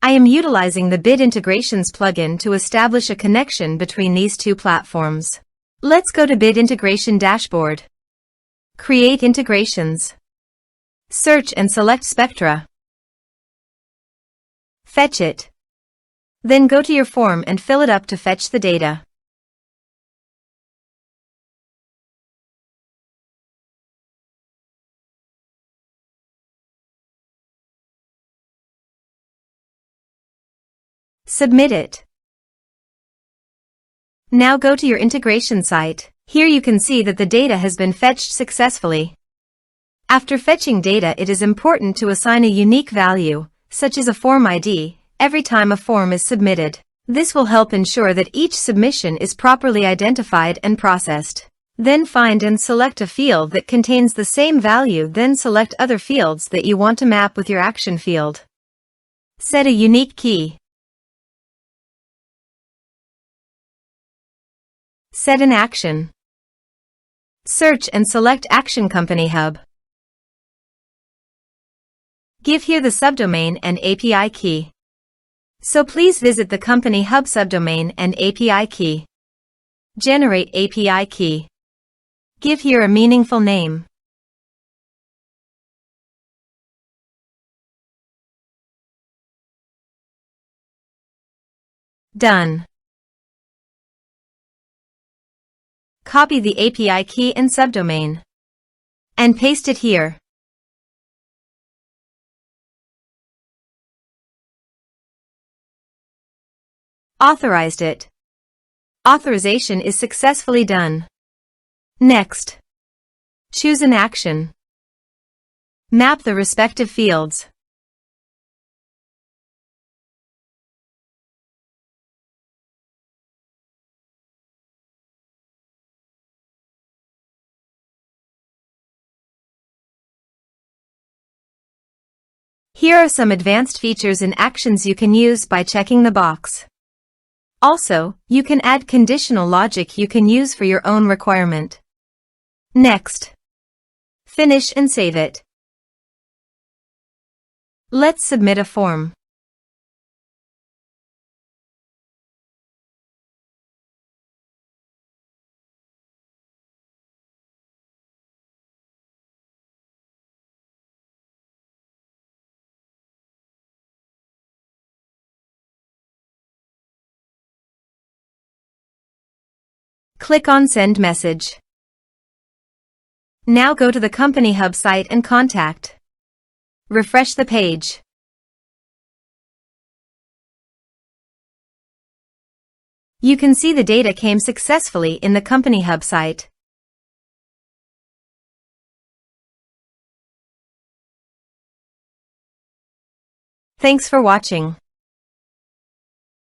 I am utilizing the Bit Integrations plugin to establish a connection between these two platforms. Let's go to Bit Integration Dashboard. Create integrations. Search and select Spectra. Fetch it. Then go to your form and fill it up to fetch the data. Submit it. Now go to your integration site. Here you can see that the data has been fetched successfully. After fetching data, it is important to assign a unique value, such as a form ID, every time a form is submitted. This will help ensure that each submission is properly identified and processed. Then find and select a field that contains the same value, then select other fields that you want to map with your action field. Set a unique key. Set an action. Search and select Action CompanyHub. Give here the subdomain and API key. So please visit the CompanyHub subdomain and API key. Generate API key. Give here a meaningful name. Done. Copy the API key and subdomain. And paste it here. Authorized it. Authorization is successfully done. Next. Choose an action. Map the respective fields. Here are some advanced features and actions you can use by checking the box. Also, you can add conditional logic you can use for your own requirement. Next. Finish and save it. Let's submit a form. Click on Send Message. Now go to the CompanyHub site and contact. Refresh the page. You can see the data came successfully in the CompanyHub site. Thanks for watching.